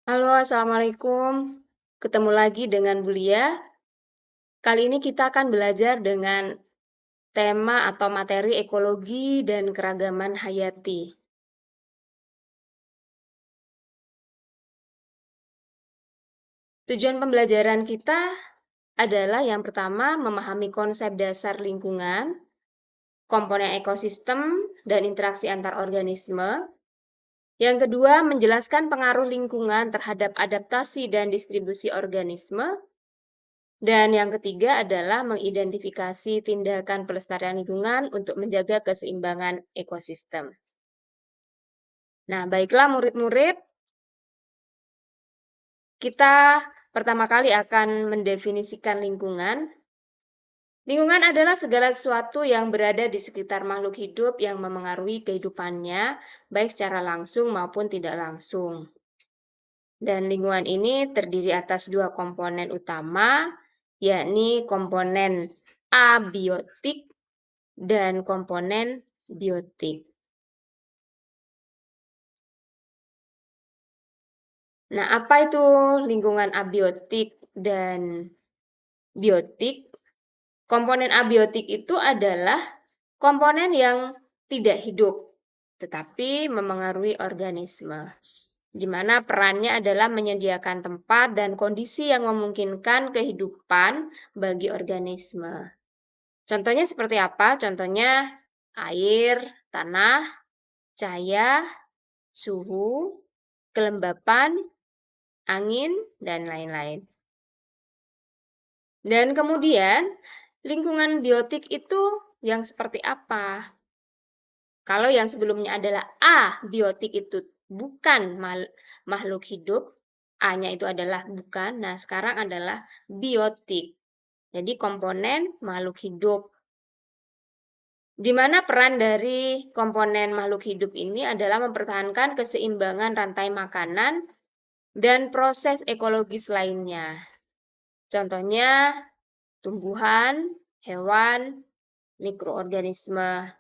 Halo, assalamualaikum. Ketemu lagi dengan Bulia. Kali ini kita akan belajar dengan tema atau materi ekologi dan keragaman hayati. Tujuan pembelajaran kita adalah yang pertama, memahami konsep dasar lingkungan, komponen ekosistem, dan interaksi antar organisme. Yang kedua, menjelaskan pengaruh lingkungan terhadap adaptasi dan distribusi organisme. Dan yang ketiga adalah mengidentifikasi tindakan pelestarian lingkungan untuk menjaga keseimbangan ekosistem. Nah, baiklah murid-murid, kita pertama kali akan mendefinisikan lingkungan. Lingkungan adalah segala sesuatu yang berada di sekitar makhluk hidup yang memengaruhi kehidupannya, baik secara langsung maupun tidak langsung. Dan lingkungan ini terdiri atas dua komponen utama, yakni komponen abiotik dan komponen biotik. Nah, apa itu lingkungan abiotik dan biotik? Komponen abiotik itu adalah komponen yang tidak hidup, tetapi memengaruhi organisme, di mana perannya adalah menyediakan tempat dan kondisi yang memungkinkan kehidupan bagi organisme. Contohnya seperti apa? Contohnya air, tanah, cahaya, suhu, kelembapan, angin, dan lain-lain. Dan kemudian, lingkungan biotik itu yang seperti apa? Kalau yang sebelumnya adalah abiotik itu bukan makhluk hidup, A-nya itu adalah bukan, nah sekarang adalah biotik. Jadi komponen makhluk hidup. Di mana peran dari komponen makhluk hidup ini adalah mempertahankan keseimbangan rantai makanan dan proses ekologis lainnya. Contohnya tumbuhan, hewan, mikroorganisme.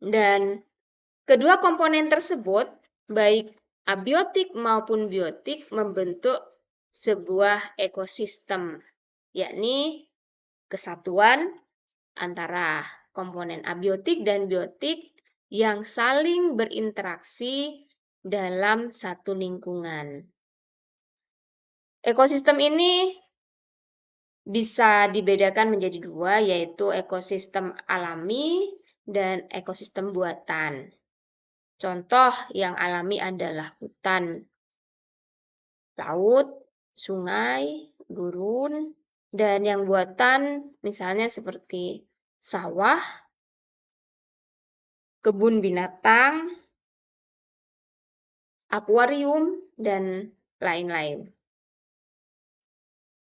Dan kedua komponen tersebut, baik abiotik maupun biotik, membentuk sebuah ekosistem, yakni kesatuan antara komponen abiotik dan biotik yang saling berinteraksi dalam satu lingkungan. Ekosistem ini bisa dibedakan menjadi dua, yaitu ekosistem alami dan ekosistem buatan. Contoh yang alami adalah hutan, laut, sungai, gurun, dan yang buatan misalnya seperti sawah, kebun binatang, akuarium, dan lain-lain.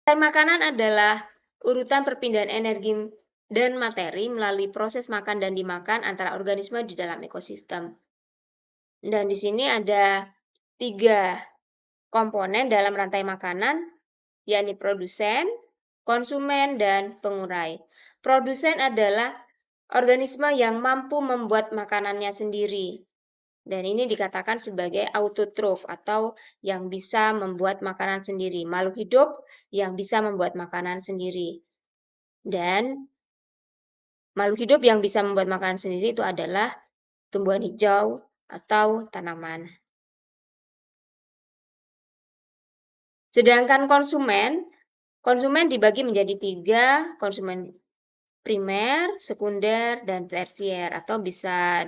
Makanan adalah urutan perpindahan energi dan materi melalui proses makan dan dimakan antara organisme di dalam ekosistem. Dan di sini ada 3 komponen dalam rantai makanan, yakni produsen, konsumen, dan pengurai. Produsen adalah organisme yang mampu membuat makanannya sendiri. Dan ini dikatakan sebagai autotrof atau yang bisa membuat makanan sendiri. Makhluk hidup yang bisa membuat makanan sendiri. Dan makhluk hidup yang bisa membuat makanan sendiri itu adalah tumbuhan hijau atau tanaman. Sedangkan konsumen dibagi menjadi 3, konsumen primer, sekunder, dan tersier, atau bisa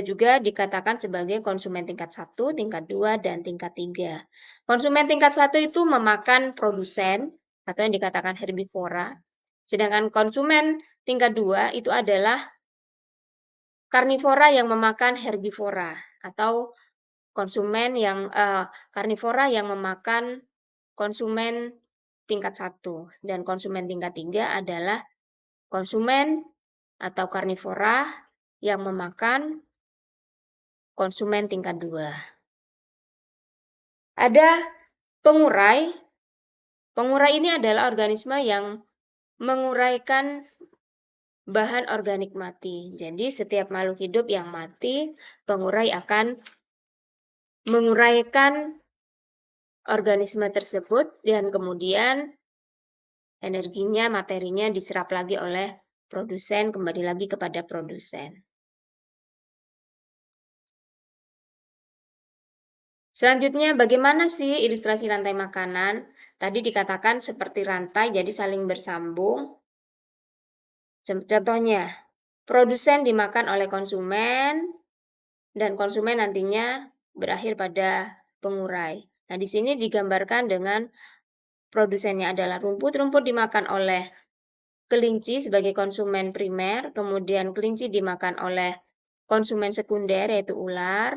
juga dikatakan sebagai konsumen tingkat 1, tingkat 2, dan tingkat 3. Konsumen tingkat 1 itu memakan produsen, atau yang dikatakan herbivora. Sedangkan konsumen tingkat 2 itu adalah karnivora yang memakan herbivora, atau konsumen yang karnivora yang memakan konsumen tingkat 1. Dan konsumen tingkat 3 adalah konsumen atau karnivora yang memakan konsumen tingkat 2. Ada pengurai. Pengurai ini adalah organisme yang menguraikan bahan organik mati. Jadi setiap makhluk hidup yang mati, pengurai akan menguraikan organisme tersebut dan kemudian energinya, materinya diserap lagi oleh produsen, kembali lagi kepada produsen. Selanjutnya, bagaimana sih ilustrasi rantai makanan? Tadi dikatakan seperti rantai, jadi saling bersambung. Contohnya, produsen dimakan oleh konsumen, dan konsumen nantinya berakhir pada pengurai. Nah, di sini digambarkan dengan produsennya adalah rumput. Rumput dimakan oleh kelinci sebagai konsumen primer, kemudian kelinci dimakan oleh konsumen sekunder yaitu ular,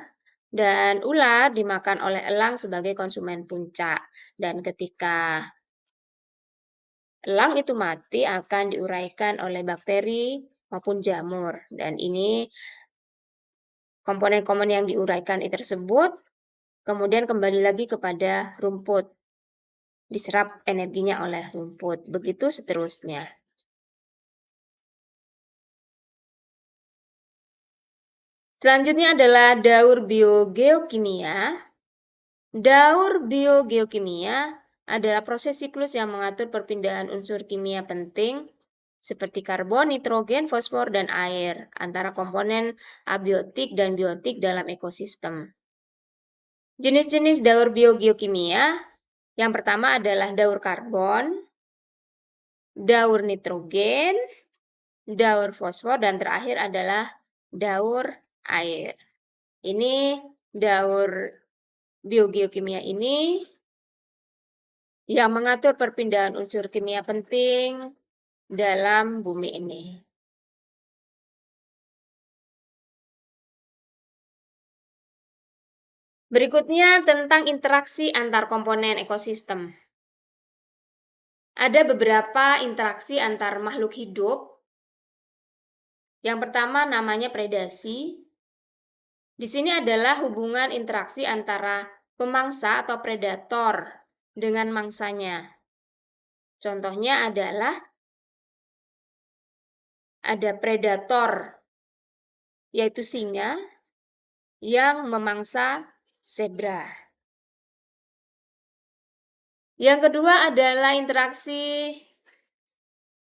dan ular dimakan oleh elang sebagai konsumen puncak. Dan ketika elang itu mati akan diuraikan oleh bakteri maupun jamur. Dan ini komponen-komponen yang diuraikan tersebut kemudian kembali lagi kepada rumput. Diserap energinya oleh rumput. Begitu seterusnya. Selanjutnya adalah daur biogeokimia. Daur biogeokimia adalah proses siklus yang mengatur perpindahan unsur kimia penting seperti karbon, nitrogen, fosfor, dan air antara komponen abiotik dan biotik dalam ekosistem. Jenis-jenis daur biogeokimia yang pertama adalah daur karbon, daur nitrogen, daur fosfor, dan terakhir adalah daur air. Ini daur biogeokimia ini yang mengatur perpindahan unsur kimia penting dalam bumi ini. Berikutnya tentang interaksi antar komponen ekosistem. Ada beberapa interaksi antar makhluk hidup. Yang pertama namanya predasi. Di sini adalah hubungan interaksi antara pemangsa atau predator dengan mangsanya. Contohnya adalah ada predator, yaitu singa, yang memangsa zebra. Yang kedua adalah interaksi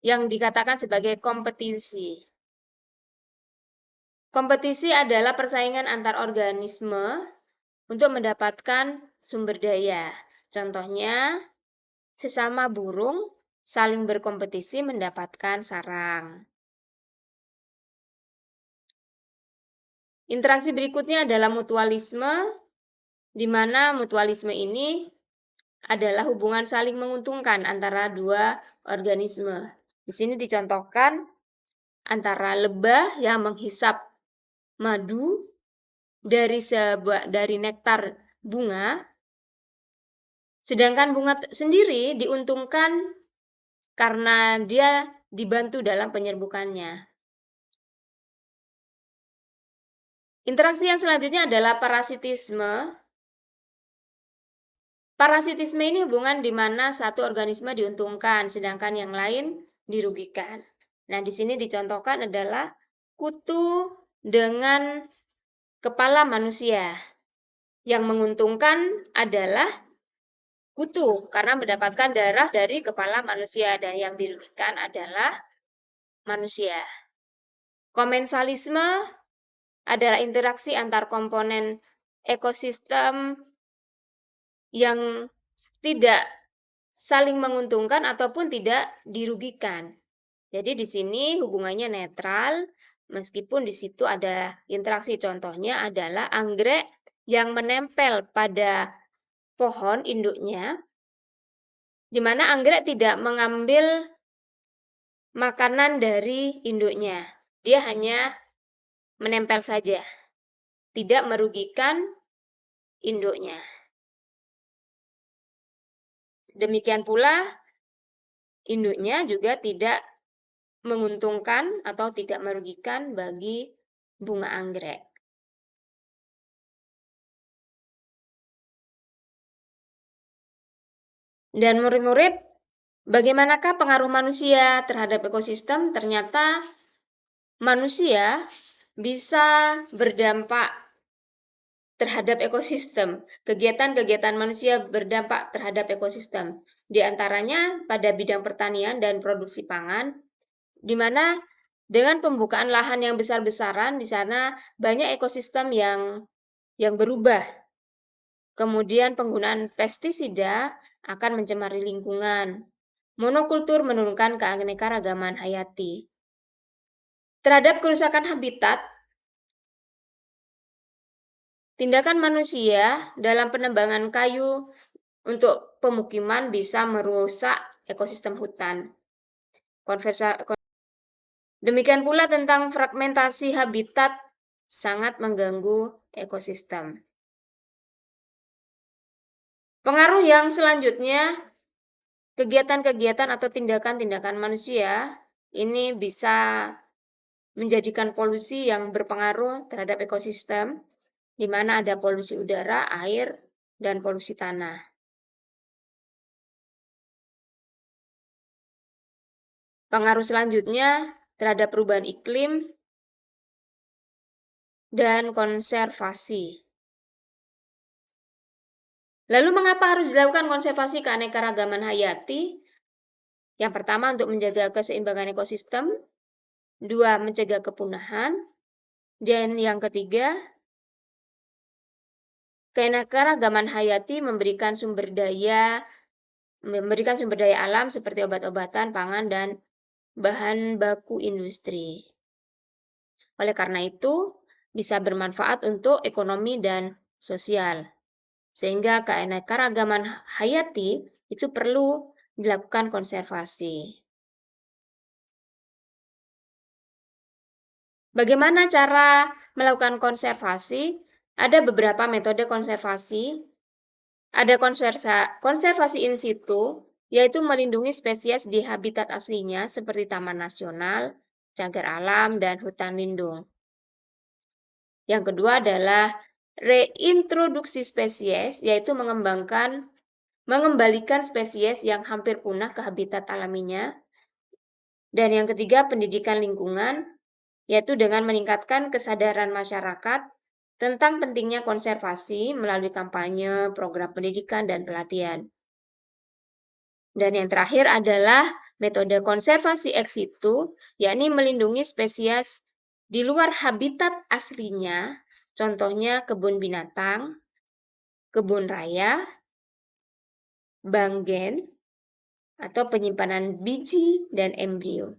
yang dikatakan sebagai kompetisi. Kompetisi adalah persaingan antar organisme untuk mendapatkan sumber daya. Contohnya, sesama burung saling berkompetisi mendapatkan sarang. Interaksi berikutnya adalah mutualisme, di mana mutualisme ini adalah hubungan saling menguntungkan antara dua organisme. Di sini dicontohkan antara lebah yang menghisap madu dari nektar bunga, sedangkan bunga sendiri diuntungkan karena dia dibantu dalam penyerbukannya. Interaksi yang selanjutnya adalah parasitisme. Parasitisme ini hubungan di mana satu organisme diuntungkan, sedangkan yang lain dirugikan. Nah, di sini dicontohkan adalah kutu dengan kepala manusia. Yang menguntungkan adalah kutu karena mendapatkan darah dari kepala manusia, dan yang dirugikan adalah manusia. Komensalisme adalah interaksi antar komponen ekosistem yang tidak saling menguntungkan ataupun tidak dirugikan. Jadi di sini hubungannya netral, meskipun di situ ada interaksi. Contohnya adalah anggrek yang menempel pada pohon induknya, di mana anggrek tidak mengambil makanan dari induknya. Dia hanya menempel saja, tidak merugikan induknya. Demikian pula induknya juga tidak menguntungkan atau tidak merugikan bagi bunga anggrek. Dan murid-murid, bagaimanakah pengaruh manusia terhadap ekosistem? Ternyata manusia bisa berdampak terhadap ekosistem. Kegiatan-kegiatan manusia berdampak terhadap ekosistem. Di antaranya pada bidang pertanian dan produksi pangan, di mana dengan pembukaan lahan yang besar-besaran, di sana banyak ekosistem yang berubah. Kemudian penggunaan pestisida akan mencemari lingkungan. Monokultur menurunkan keanekaragaman hayati. Terhadap kerusakan habitat, tindakan manusia dalam penebangan kayu untuk pemukiman bisa merusak ekosistem hutan. Demikian pula tentang fragmentasi habitat sangat mengganggu ekosistem. Pengaruh yang selanjutnya, kegiatan-kegiatan atau tindakan-tindakan manusia ini bisa menjadikan polusi yang berpengaruh terhadap ekosistem, di mana ada polusi udara, air, dan polusi tanah. Pengaruh selanjutnya terhadap perubahan iklim dan konservasi. Lalu mengapa harus dilakukan konservasi keanekaragaman hayati? Yang pertama untuk menjaga keseimbangan ekosistem, dua mencegah kepunahan, dan yang ketiga keanekaragaman hayati memberikan sumber daya alam seperti obat-obatan, pangan, dan bahan baku industri. Oleh karena itu, bisa bermanfaat untuk ekonomi dan sosial. Sehingga keanekaragaman hayati itu perlu dilakukan konservasi. Bagaimana cara melakukan konservasi? Ada beberapa metode konservasi. Ada konservasi in situ, yaitu melindungi spesies di habitat aslinya seperti taman nasional, cagar alam, dan hutan lindung. Yang kedua adalah reintroduksi spesies, yaitu mengembalikan spesies yang hampir punah ke habitat alaminya. Dan yang ketiga, pendidikan lingkungan, yaitu dengan meningkatkan kesadaran masyarakat tentang pentingnya konservasi melalui kampanye, program pendidikan, dan pelatihan. Dan yang terakhir adalah metode konservasi ex situ, yakni melindungi spesies di luar habitat aslinya, contohnya kebun binatang, kebun raya, bank gen, atau penyimpanan biji dan embrio.